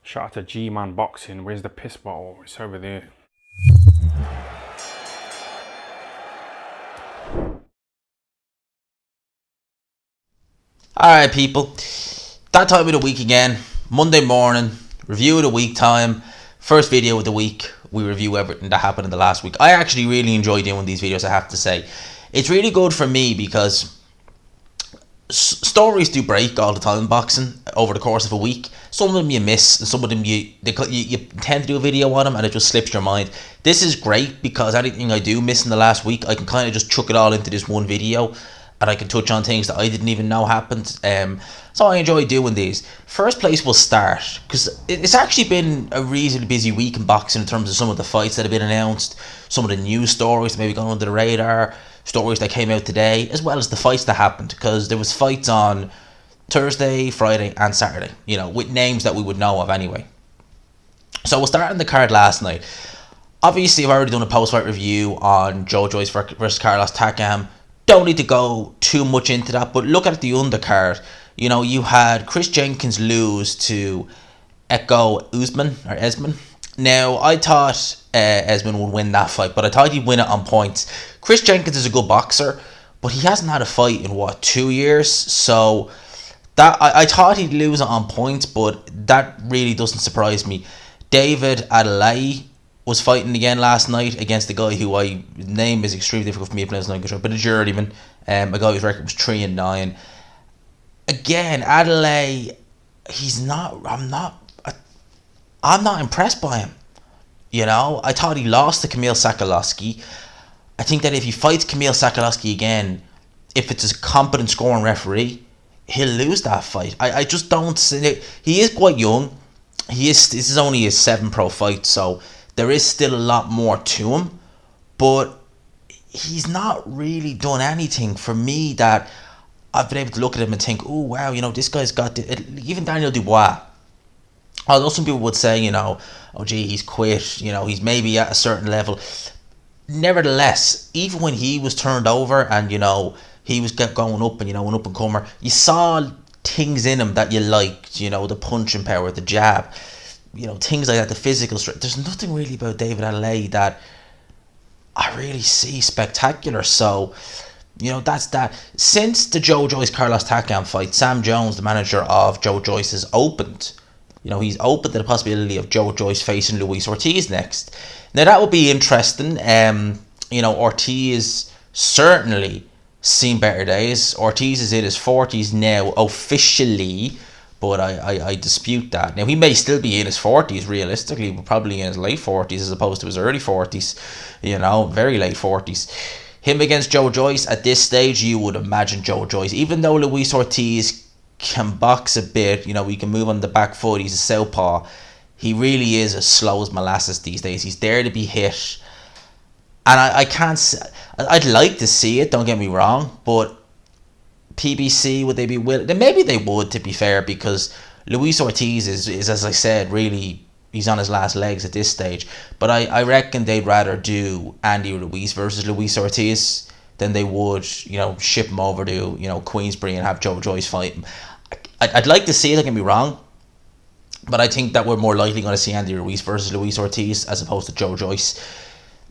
Shout out to G-Man Boxing. Where's the piss bottle? It's over there. Alright people, that time of the week again, Monday morning, review of the week time, first video of the week, we review everything that happened in the last week. I actually really enjoy doing these videos, I have to say. It's really good for me because stories do break all the time in boxing over the course of a week. Some of them you miss, and some of them you tend to do a video on them and it just slips your mind. This is great because anything I do miss in the llast week, I can kind of just chuck it all into this one video. And I can touch on things that I didn't even know happened. So I enjoy doing these. First place will start, because it's actually been a reasonably busy week in boxing in terms of some of the fights that have been announced, some of the news stories that maybe gone under the radar, stories that came out today, as well as the fights that happened, because there was fights on Thursday, Friday and Saturday, with names that we would know of anyway. So we'll start on the card last night. Obviously, I've already done a post-fight review on Joyce versus Carlos Takam. Don't need to go too much into that, but look at the undercard. You had Chris Jenkins lose to Esman. Now, I thought Esman would win that fight, but I thought he'd win it on points. Chris Jenkins is a good boxer, but he hasn't had a fight in, 2 years? So that I thought he'd lose it on points, but that really doesn't surprise me. David Adelaide was fighting again last night against a guy who his name is extremely difficult for me to pronounce, but a journeyman, a guy whose record was 3-9. Again, Adelaide, I'm not impressed by him. I thought he lost to Kamil Sakalowski. I think that if he fights Kamil Sakalowski again, if it's a competent scoring referee, he'll lose that fight. I just don't see it. He is quite young. This is only his 7th pro fight, so there is still a lot more to him, but he's not really done anything for me that I've been able to look at him and think, oh wow, this guy's got even Daniel Dubois. Although some people would say, oh gee, he's quit, he's maybe at a certain level. Nevertheless, even when he was turned over and he was going up and an up and comer, you saw things in him that you liked, the punching power, the jab. Things like that, the physical strength. There's nothing really about David Adelaide that I really see spectacular. So, that's that. Since the Joyce Carlos Takam fight, Sam Jones, the manager of Joyce, has opened. He's opened to the possibility of Joyce facing Luis Ortiz next. Now, that would be interesting. Ortiz certainly seen better days. Ortiz is in his 40s now, officially. But I dispute that. Now, he may still be in his 40s, realistically, but probably in his late 40s as opposed to his early 40s, very late 40s. Him against Joyce, at this stage, you would imagine Joyce. Even though Luis Ortiz can box a bit, he can move on the back foot, he's a southpaw, he really is as slow as molasses these days. He's there to be hit. And I'd like to see it, don't get me wrong, but PBC, would they be willing? Then maybe they would, to be fair, because Luis Ortiz is, as I said, really, he's on his last legs at this stage. But I reckon they'd rather do Andy Ruiz versus Luis Ortiz than they would, ship him over to, Queensbury and have Joyce fight him. I'd like to see it, don't get me wrong, but I think that we're more likely going to see Andy Ruiz versus Luis Ortiz as opposed to Joyce.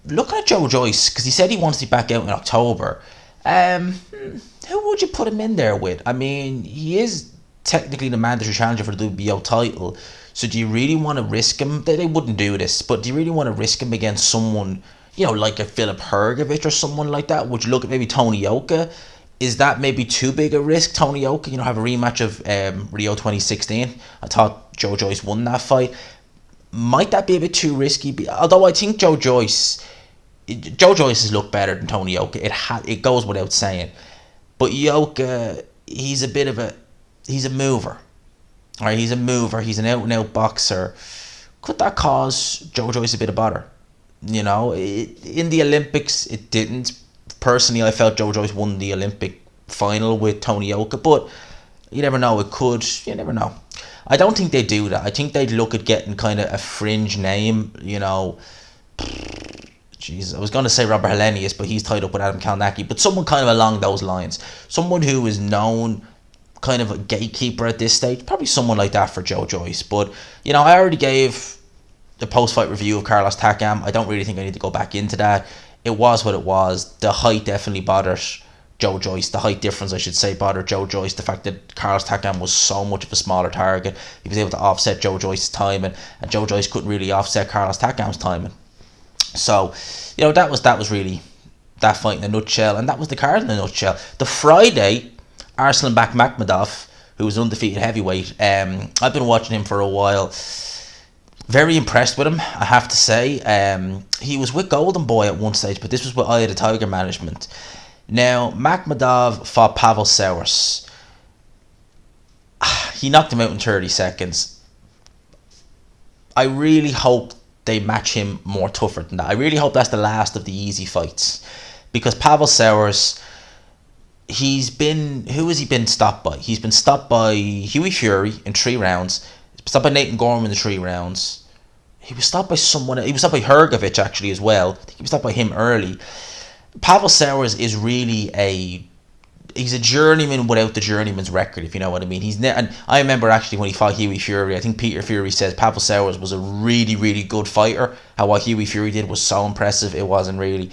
Looking at Joyce, because he said he wants to be back out in October. Who would you put him in there with? I mean, he is technically the mandatory challenger for the WBO title. So do you really want to risk him? They wouldn't do this, but do you really want to risk him against someone, like a Filip Hrgovic or someone like that? Would you look at maybe Tony Yoka? Is that maybe too big a risk, Tony Yoka? Have a rematch of Rio 2016. I thought Joyce won that fight. Might that be a bit too risky? Although I think Joyce has looked better than Tony Yoka. It goes without saying. But Yoka, he's a mover. All right, he's a mover. He's an out-and-out boxer. Could that cause Joyce a bit of bother? In the Olympics, it didn't. Personally, I felt Joyce won the Olympic final with Tony Yoka, but you never know. It could. You never know. I don't think they'd do that. I think they'd look at getting kind of a fringe name, Jeez, I was going to say Robert Helenius, but he's tied up with Adam Kalnacki. But someone kind of along those lines. Someone who is known kind of a gatekeeper at this stage. Probably someone like that for Joyce. But, you know, I already gave the post-fight review of Carlos Takam. I don't really think I need to go back into that. It was what it was. The height definitely bothered Joyce. The height difference, I should say, bothered Joyce. The fact that Carlos Takam was so much of a smaller target. He was able to offset Joyce's timing, and Joyce couldn't really offset Carlos Takam's timing. So, you know, that was really that fight in a nutshell, and that was the card in a nutshell. The Friday, Arslan Makhmudov, who was an undefeated heavyweight, I've been watching him for a while. Very impressed with him, I have to say. He was with Golden Boy at one stage, but this was with Eye of the Tiger management. Now, Makhmudov fought Pavel Sauers. He knocked him out in 30 seconds. I really hope they match him more tougher than that. I really hope that's the last of the easy fights. Because Pavel Sauers, who has he been stopped by? He's been stopped by Hughie Fury in 3 rounds. Stopped by Nathan Gorman in 3 rounds. He was stopped by someone. He was stopped by Hrgovic actually as well. I think he was stopped by him early. Pavel Sauers is really he's a journeyman without the journeyman's record, if you know what I mean. And I remember actually when he fought Hughie Fury, I think Peter Fury says Pavel Sauers was a really, really good fighter. How what Hughie Fury did was so impressive. It wasn't really.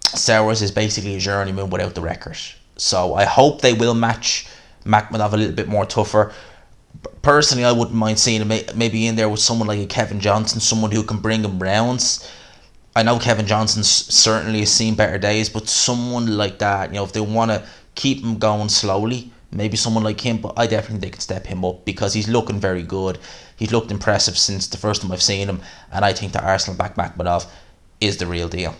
Sauers is basically a journeyman without the record. So I hope they will match Makhmudov a little bit more tougher. Personally, I wouldn't mind seeing him maybe in there with someone like a Kevin Johnson, someone who can bring him rounds. I know Kevin Johnson certainly has seen better days, but someone like that, you know, if they want to keep him going slowly, maybe someone like him, but I definitely think they can step him up because he's looking very good. He's looked impressive since the first time I've seen him, and I think that Arslan Makhmudov is the real deal.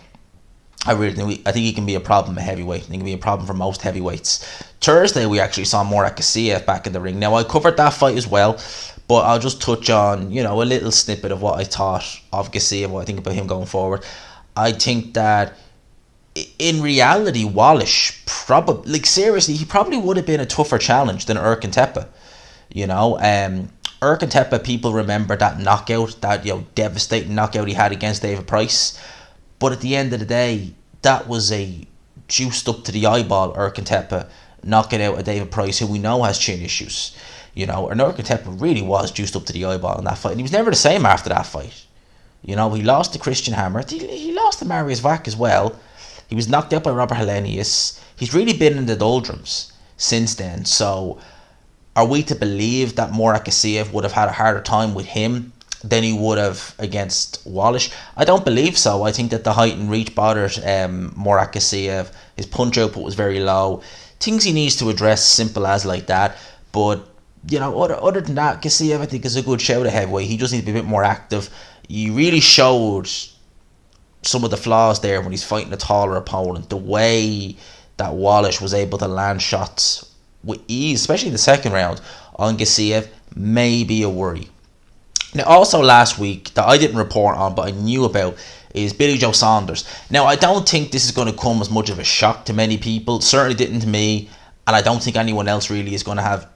I think he can be a problem at heavyweight. I think he can be a problem for most heavyweights. Thursday, we actually saw Murat Garcia back in the ring. Now, I covered that fight as well, but I'll just touch on, you know, a little snippet of what I thought of Garcia, what I think about him going forward. I think that in reality, Wallish probably, like seriously, he probably would have been a tougher challenge than Erkan Tepe. You know, Erkan Tepe, people remember that knockout, that, you know, devastating knockout he had against David Price. But at the end of the day, that was a juiced up to the eyeball Erkan Tepe knocking out a David Price who we know has chin issues. You know, and Erkan Tepe really was juiced up to the eyeball in that fight. And he was never the same after that fight. You know, he lost to Christian Hammer. He lost to Marius Vac as well. He was knocked out by Robert Helenius. He's really been in the doldrums since then. So, are we to believe that Murat Garcia would have had a harder time with him than he would have against Wallish? I don't believe so. I think that the height and reach bothered Murat Garcia. His punch output was very low. Things he needs to address, simple as like that. But, you know, other than that, Garcia, I think, is a good shout at heavyweight. He just needs to be a bit more active. He really showed some of the flaws there when he's fighting a taller opponent. The way that Wallish was able to land shots with ease, especially in the second round, on Garcia, may be a worry. Now, also last week, that I didn't report on, but I knew about, is Billy Joe Saunders. Now, I don't think this is going to come as much of a shock to many people. It certainly didn't to me, and I don't think anyone else really is going to have...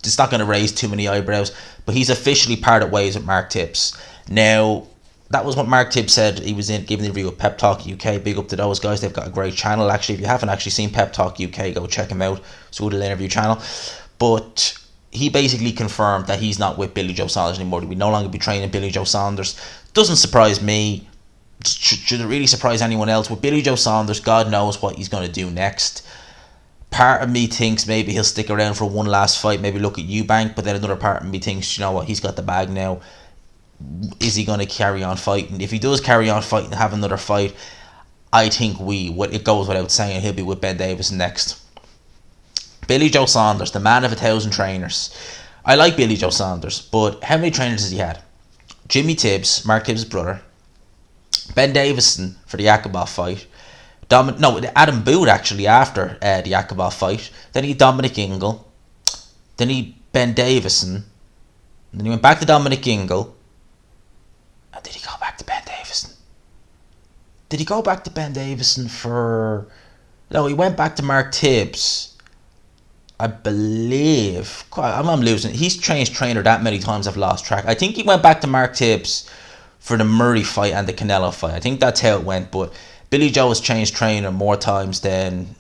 It's not going to raise too many eyebrows, but he's officially parted ways with Mark Tibbs. Now, that was what Mark Tibbs said. He was in giving the review of Pep Talk UK. Big up to those guys. They've got a great channel. Actually, if you haven't actually seen Pep Talk UK, go check him out. It's a good little interview channel. But he basically confirmed that he's not with Billy Joe Saunders anymore. He will no longer be training Billy Joe Saunders. Doesn't surprise me. Should it really surprise anyone else? With Billy Joe Saunders, God knows what he's going to do next. Part of me thinks maybe he'll stick around for one last fight, maybe look at Eubank, but then another part of me thinks, you know what, he's got the bag now. Is he going to carry on fighting? If he does carry on fighting and have another fight, I think it goes without saying, he'll be with Ben Davison next. Billy Joe Saunders, the man of 1,000 trainers. I like Billy Joe Saunders, but how many trainers has he had? Jimmy Tibbs, Mark Tibbs' brother. Ben Davison for the Yakubov fight. Adam Boot actually after the Yakubov fight. Then he had Dominic Ingle. Then he Ben Davison. Then he went back to Dominic Ingle. And did he go back to Ben Davison? Did he go back to Ben Davison for... No, he went back to Mark Tibbs. I believe... I'm losing. He's changed trainer that many times I've lost track. I think he went back to Mark Tibbs for the Murray fight and the Canelo fight. I think that's how it went, but... Billy Joe has changed trainer more times than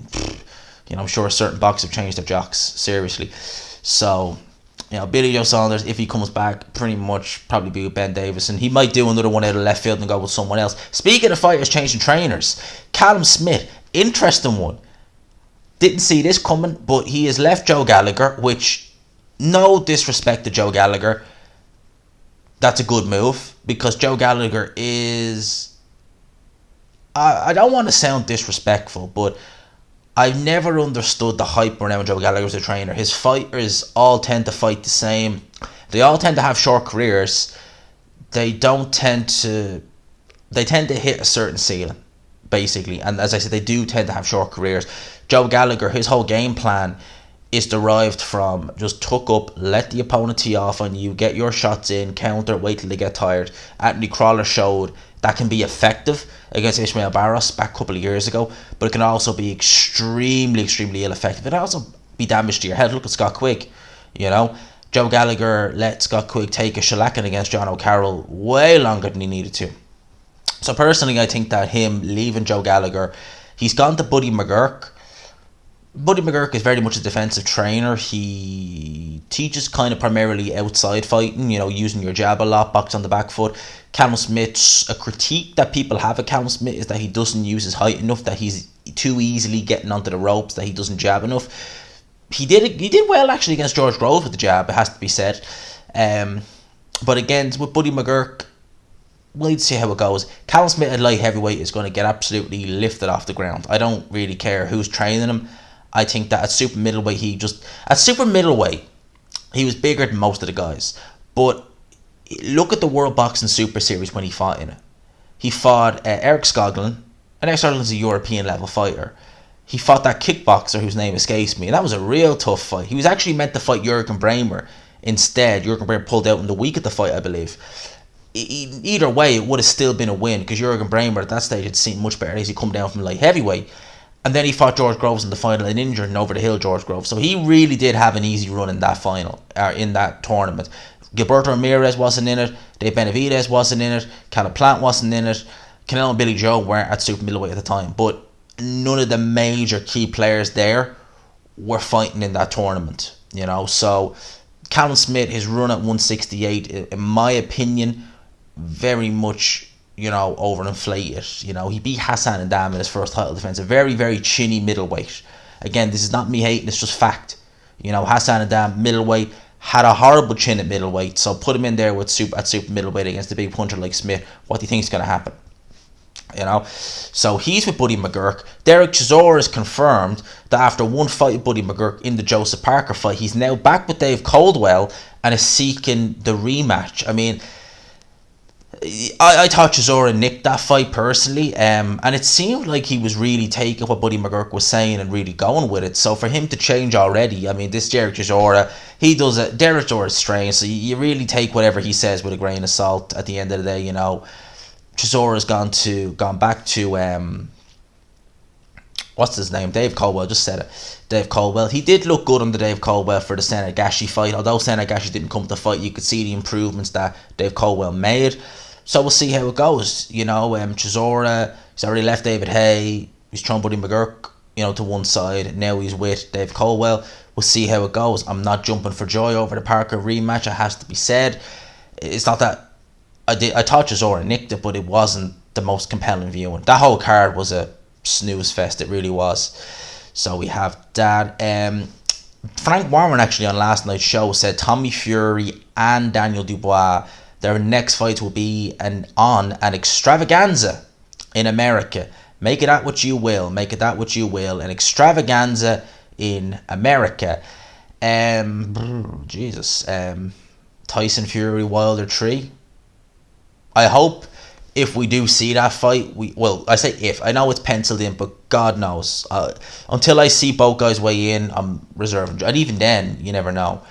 I'm sure certain boxers have changed their jocks, seriously. So, Billy Joe Saunders, if he comes back, pretty much probably be with Ben Davison. He might do another one out of left field and go with someone else. Speaking of fighters changing trainers, Callum Smith, interesting one. Didn't see this coming, but he has left Joe Gallagher, which, no disrespect to Joe Gallagher, that's a good move, because Joe Gallagher is... I don't want to sound disrespectful, but I've never understood the hype around Joe Gallagher as a trainer. His fighters all tend to fight the same. They all tend to have short careers. They tend to hit a certain ceiling, basically. And as I said, they do tend to have short careers. Joe Gallagher, his whole game plan is derived from just tuck up, let the opponent tee off on you, get your shots in, counter, wait till they get tired. Anthony Crawler showed that can be effective against Ismael Barros back a couple of years ago, but it can also be extremely, extremely ill-effective. It can also be damage to your head. Look at Scott Quigg, Joe Gallagher let Scott Quigg take a shellacking against John O'Carroll way longer than he needed to. So personally, I think that him leaving Joe Gallagher, he's gone to Buddy McGurk. Buddy McGurk is very much a defensive trainer. He teaches kind of primarily outside fighting, using your jab a lot, box on the back foot. Callum Smith's, a critique that people have of Callum Smith is that he doesn't use his height enough, that he's too easily getting onto the ropes, that he doesn't jab enough. He did well actually against George Groves with the jab, it has to be said. But again, with Buddy McGurk, we'll need to see how it goes. Callum Smith at light heavyweight is going to get absolutely lifted off the ground. I don't really care who's training him. I think that at super middleweight, he was bigger than most of the guys. But look at the World Boxing Super Series when he fought in it. He fought Eric Skoglund, and Eric Skoglund's a European level fighter. He fought that kickboxer whose name escapes me, and that was a real tough fight. He was actually meant to fight Jürgen Bremer. Instead, Jürgen Bremer pulled out in the week of the fight, I believe. Either way, it would have still been a win, because Jürgen Bremer at that stage had seen much better days. He come down from light heavyweight. And then he fought George Groves in the final, and injured and over the hill George Groves. So he really did have an easy run in that final, in that tournament. Gilberto Ramirez wasn't in it. Dave Benavidez wasn't in it. Caleb Plant wasn't in it. Canelo and Billy Joe weren't at super middleweight at the time. But none of the major key players there were fighting in that tournament. So Callum Smith, his run at 168, in my opinion, very much... overinflated. He beat Hassan Ndam in his first title defense, a very, very chinny middleweight. Again, this is not me hating, it's just fact. Hassan Ndam, middleweight, had a horrible chin at middleweight, so put him in there at super middleweight against a big puncher like Smith. What do you think is going to happen? So he's with Buddy McGurk. Dereck Chisora is confirmed that after one fight with Buddy McGurk in the Joseph Parker fight, he's now back with Dave Coldwell and is seeking the rematch. I mean, I thought Chisora nicked that fight personally, and it seemed like he was really taking what Buddy McGurk was saying and really going with it. So for him to change already, I mean, this Dereck Chisora, Dereck Chisora is strange, so you really take whatever he says with a grain of salt at the end of the day. Chisora's gone back to what's his name? Dave Coldwell, just said it. Dave Coldwell. He did look good under Dave Coldwell for the Senagashi fight. Although Senagashi didn't come to fight, you could see the improvements that Dave Coldwell made. So we'll see how it goes. Chisora, he's already left David Hay. He's thrown Buddy McGurk, to one side. Now he's with Dave Coldwell. We'll see how it goes. I'm not jumping for joy over the Parker rematch, it has to be said. It's not that I thought Chisora nicked it, but it wasn't the most compelling viewing. That whole card was a snooze fest, it really was. So we have that. Frank Warren actually on last night's show said Tommy Fury and Daniel Dubois, their next fights will be on an extravaganza in America. Make it that what you will. An extravaganza in America. Tyson Fury Wilder 3. I hope if we do see that fight, I say if. I know it's penciled in, but God knows. Until I see both guys weigh in, I'm reserving. And even then, you never know.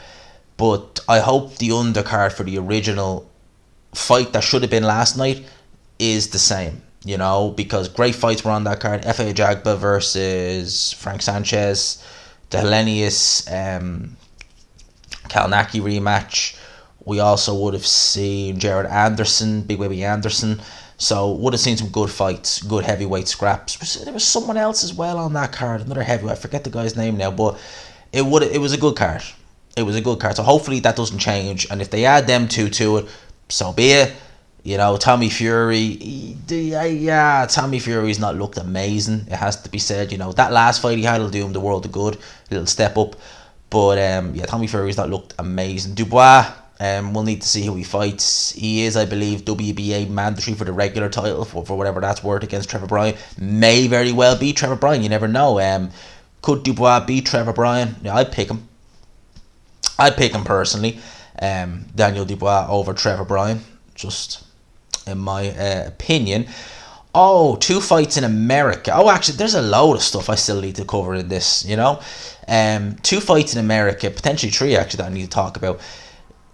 But I hope the undercard for the original fight that should have been last night is the same, because great fights were on that card. F.A. Jagba versus Frank Sanchez, the Hellenius Kalnaki rematch. We also would have seen Jared Anderson, Big Baby Anderson. So would have seen some good fights, good heavyweight scraps. There was someone else as well on that card, another heavyweight. I forget the guy's name now, but it was a good card. It was a good card. So hopefully that doesn't change. And if they add them two to it, so be it. You know, Tommy Fury, Tommy Fury's not looked amazing. It has to be said. You know, that last fight he had will do him the world of good. A little step up. But Tommy Fury's not looked amazing. Dubois, we'll need to see who he fights. He is, I believe, WBA mandatory for the regular title for whatever that's worth against Trevor Bryan. May very well be Trevor Bryan. You never know. Could Dubois beat Trevor Bryan? Yeah, I'd pick him. I'd pick him personally. Daniel Dubois over Trevor Bryan. Just in my opinion. Oh, 2 fights in America. Oh, actually, there's a load of stuff I still need to cover in this, you know. 2 fights in America, potentially 3 actually that I need to talk about.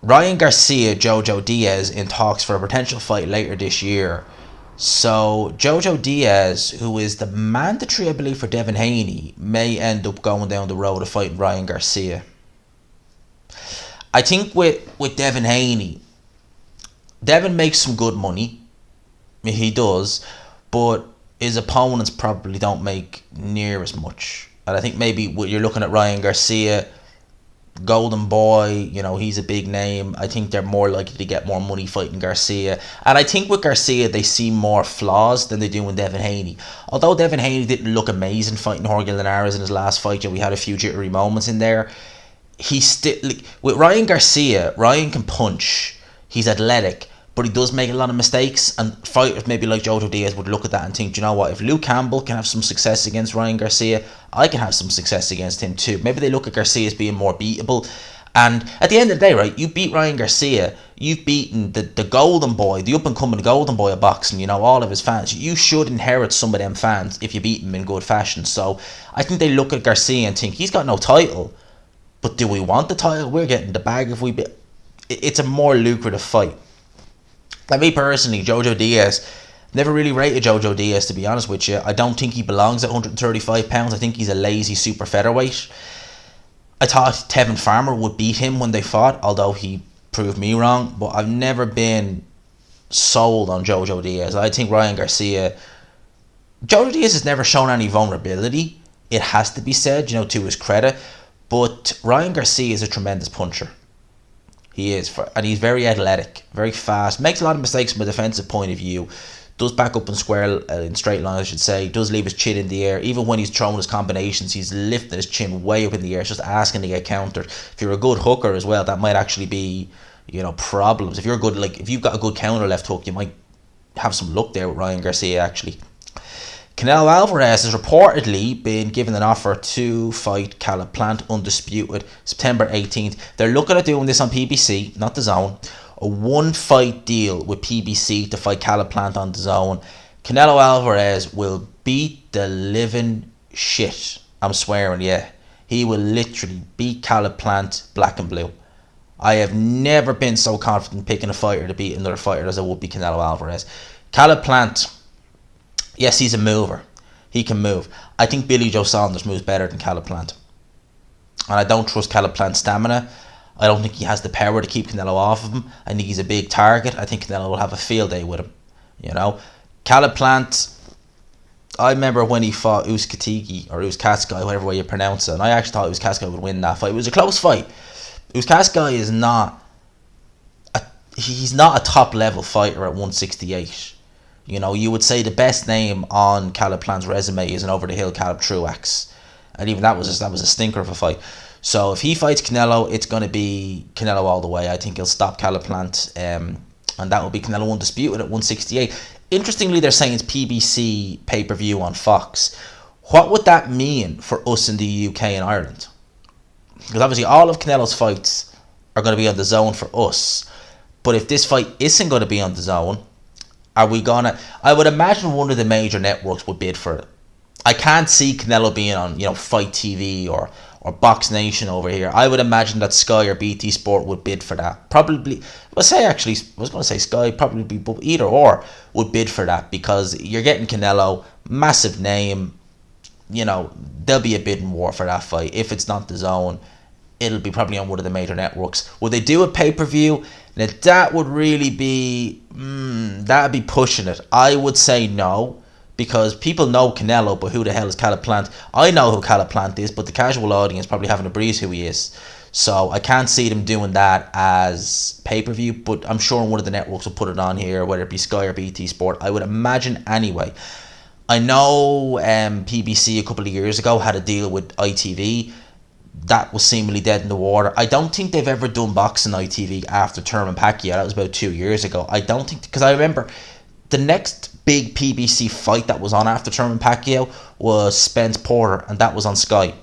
Ryan Garcia, JoJo Diaz in talks for a potential fight later this year. So JoJo Diaz, who is the mandatory, I believe, for Devin Haney, may end up going down the road of fighting Ryan Garcia. I think with Devin Haney, Devin makes some good money. He does, but his opponents probably don't make near as much. And I think maybe you're looking at Ryan Garcia, Golden Boy, you know, he's a big name. I think they're more likely to get more money fighting Garcia. And I think with Garcia, they see more flaws than they do in Devin Haney. Although Devin Haney didn't look amazing fighting Jorge Linares in his last fight, we had a few jittery moments in there. He's still, with Ryan Garcia, Ryan can punch. He's athletic, but he does make a lot of mistakes. And fighters maybe like JoJo Diaz would look at that and think, you know what, if Luke Campbell can have some success against Ryan Garcia, I can have some success against him too. Maybe they look at Garcia as being more beatable. And at the end of the day, right, you beat Ryan Garcia, you've beaten the golden boy, the up-and-coming golden boy of boxing, you know, all of his fans. You should inherit some of them fans if you beat him in good fashion. So I think they look at Garcia and think, he's got no title, but do we want the title? We're getting the bag if we beat. It's a more lucrative fight. Like me personally, JoJo Diaz, never really rated JoJo Diaz, to be honest with you. I don't think he belongs at 135 pounds. I think he's a lazy super featherweight. I thought Tevin Farmer would beat him when they fought, although he proved me wrong. But I've never been sold on JoJo Diaz. I think Ryan Garcia, JoJo Diaz has never shown any vulnerability. It has to be said, you know, to his credit. But Ryan Garcia is a tremendous puncher. He is, and he's very athletic, very fast, makes a lot of mistakes from a defensive point of view, does back up in in straight line, I should say, does leave his chin in the air. Even when he's throwing his combinations, he's lifting his chin way up in the air, just asking to get countered. If you're a good hooker as well, that might actually be, you know, problems. If you're good, like, if you've got a good counter left hook, you might have some luck there with Ryan Garcia, actually. Canelo Alvarez has reportedly been given an offer to fight Caleb Plant, undisputed, September 18th. They're looking at doing this on PBC, not the Zone. A 1-fight deal with PBC to fight Caleb Plant on the Zone. Canelo Alvarez will beat the living shit. I'm swearing, yeah. He will literally beat Caleb Plant black and blue. I have never been so confident picking a fighter to beat another fighter as I would be Canelo Alvarez. Caleb Plant, yes, he's a mover. He can move. I think Billy Joe Saunders moves better than Caleb Plant. And I don't trust Caleb Plant's stamina. I don't think he has the power to keep Canelo off of him. I think he's a big target. I think Canelo will have a field day with him. You know, Caleb Plant, I remember when he fought Uzcategui, or Uzcategui, whatever way you pronounce it, and I actually thought Uzcategui would win that fight. It was a close fight. Uzcategui is not he's not a top level fighter at 168. You know, you would say the best name on Caleb Plant's resume is an over the hill Caleb Truax, and even that was a stinker of a fight. So if he fights Canelo, it's going to be Canelo all the way. I think he'll stop Caleb Plant, and that will be Canelo undisputed at 168. Interestingly, they're saying it's PBC pay-per-view on Fox. What would that mean for us in the UK and Ireland? Because obviously all of Canelo's fights are going to be on the Zone for us. But if this fight isn't going to be on the Zone, are we going to... I would imagine one of the major networks would bid for it. I can't see Canelo being on, you know, Fight TV or Box Nation over here. I would imagine that Sky or BT Sport would bid for that. Probably, I was going to say Sky, probably, but either or would bid for that, because you're getting Canelo, massive name. You know, there'll be a bidding war for that fight if it's not the Zone. it'll be probably on one of the major networks. Would they do a pay-per-view? Now that would really be that'd be pushing it. I would say no, because people know Canelo, but who the hell is Callum Plant? I know who Callum Plant is, but the casual audience probably haven't a breeze who he is. So I can't see them doing that as pay-per-view, but I'm sure one of the networks will put it on here, whether it be Sky or BT Sport. I would imagine anyway. I know PBC a couple of years ago had a deal with ITV. That was seemingly dead in the water. I don't think they've ever done boxing ITV after Thurman Pacquiao. That was about 2 years ago. I don't think, because I remember the next big PBC fight that was on after Thurman Pacquiao was Spence Porter, and that was on Sky.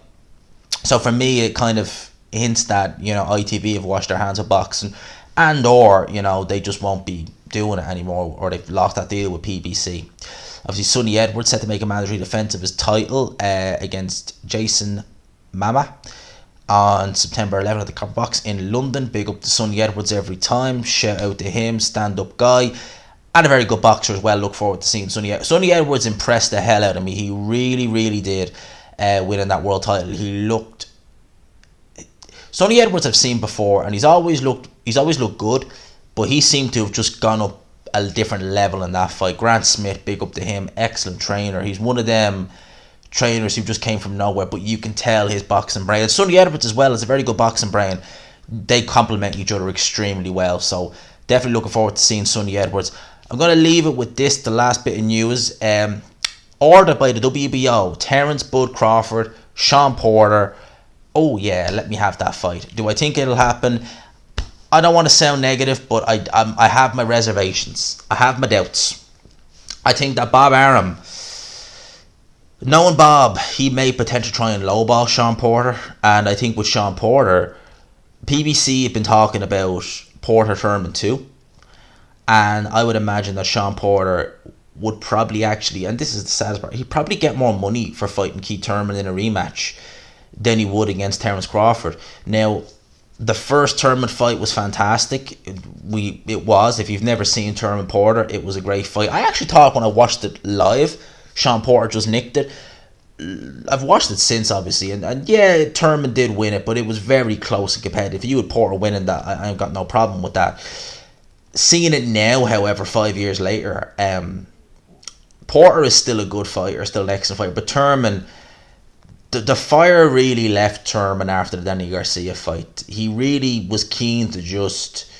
So for me, it kind of hints that, you know, ITV have washed their hands of boxing, and or, you know, they just won't be doing it anymore, or they've lost that deal with PBC. Obviously, Sonny Edwards set to make a mandatory defence of his title against Jason Mama on September 11th at the Copper Box in London. Big up to Sonny Edwards every time. Shout out to him, stand-up guy, and a very good boxer as well. Look forward to seeing Sonny Edwards. Sonny Edwards impressed the hell out of me. He really, really did, winning that world title. He looked... Sonny Edwards I've seen before, and he's always looked good, but he seemed to have just gone up a different level in that fight. Grant Smith, big up to him, excellent trainer. He's one of them trainers who just came from nowhere, but you can tell his boxing brain. And Sonny Edwards as well is a very good boxing brain. They complement each other extremely well, so definitely looking forward to seeing Sonny Edwards. I'm going to leave it with this, the last bit of news. Ordered by the WBO, Terence Bud Crawford, Sean Porter. Oh yeah, let me have that fight. Do I think it'll happen? I don't want to sound negative, but I have my reservations. I have my doubts. I think that Bob Arum, knowing Bob, he may potentially try and lowball Sean Porter. And I think with Sean Porter, PBC have been talking about Porter Thurman too. And I would imagine that Sean Porter would probably actually, and this is the saddest part, he'd probably get more money for fighting Keith Thurman in a rematch than he would against Terence Crawford. Now, the first Thurman fight was fantastic. It was. If you've never seen Thurman Porter, it was a great fight. I actually thought when I watched it live, Sean Porter just nicked it. I've watched it since, obviously, and yeah, Thurman did win it, but it was very close and competitive. If you had Porter winning that, I've got no problem with that. Seeing it now, however, 5 years later, Porter is still a good fighter, still an excellent fighter, but Thurman... The fire really left Thurman after the Danny Garcia fight. He really was keen to just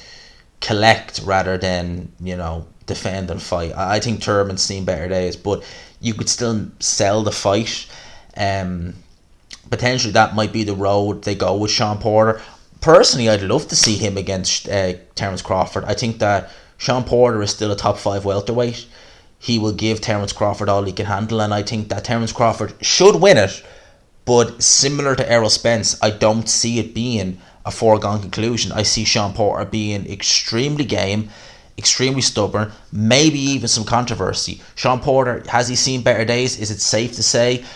collect rather than, you know, defend and fight. I think Thurman's seen better days, but you could still sell the fight. Potentially that might be the road they go with Sean Porter. Personally, I'd love to see him against Terence Crawford. I think that Sean Porter is still a top 5 welterweight. He will give Terence Crawford all he can handle, and I think that Terence Crawford should win it. But similar to Errol Spence, I don't see it being a foregone conclusion. I see Sean Porter being extremely game, extremely stubborn, maybe even some controversy. Sean Porter, has he seen better days? Is it safe to say?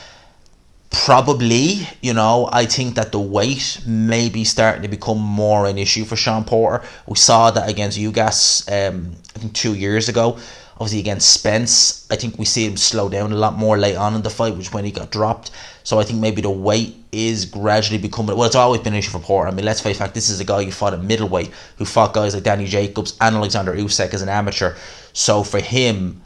Probably. You know, I think that the weight may be starting to become more an issue for Sean Porter. We saw that against Ugas, I think 2 years ago. Obviously against Spence, I think we see him slow down a lot more late on in the fight, which when he got dropped. So I think maybe the weight is gradually becoming... Well, it's always been an issue for Porter. I mean, let's face it, this is a guy who fought at middleweight, who fought guys like Danny Jacobs and Alexander Usyk as an amateur. So for him,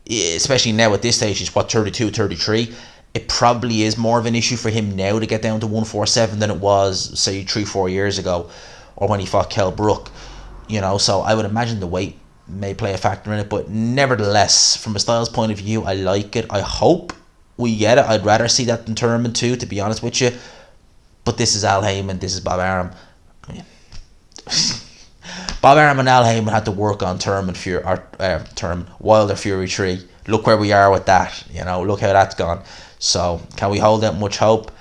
especially now at this stage, he's 32, 33. It probably is more of an issue for him now to get down to 147 than it was, say, 3-4 years ago, or when he fought Kell Brook. You know, so I would imagine the weight may play a factor in it, but nevertheless, from a styles point of view, I like it. I hope we get it. I'd rather see that than Thurman too, to be honest with you. But this is Al Heyman, this is Bob Arum. I mean, Bob Arum and Al Heyman had to work on Wilder Fury 3. Look where we are with that. You know, look how that's gone. So, can we hold out much hope?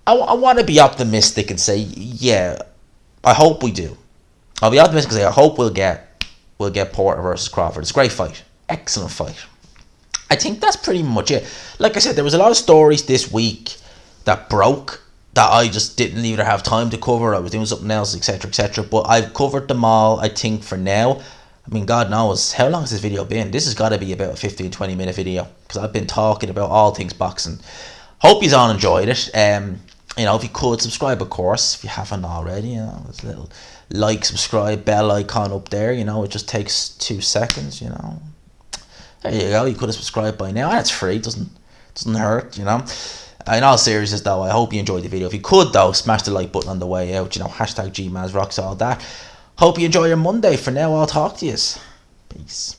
I want to be optimistic and say, yeah, I hope we do. I'll be optimistic and say I hope we'll get Porter versus Crawford. It's a great fight. Excellent fight. I think that's pretty much it. Like I said, there was a lot of stories this week that broke that I just didn't either have time to cover. I was doing something else, etc., etc. But I've covered them all, I think, for now. I mean, God knows, how long has this video been? This has got to be about a 15-20 minute video, because I've been talking about all things boxing. Hope you all enjoyed it. you know, if you could subscribe, of course, if you haven't already, you know, there's a little like, subscribe, bell icon up there, you know, it just takes 2 seconds, you know. There you go, you could have subscribed by now, and it's free, doesn't hurt, you know. In all seriousness though, I hope you enjoyed the video. If you could though, smash the like button on the way out, you know, hashtag GMASRocks, all that. Hope you enjoy your Monday. For now, I'll talk to you. Peace.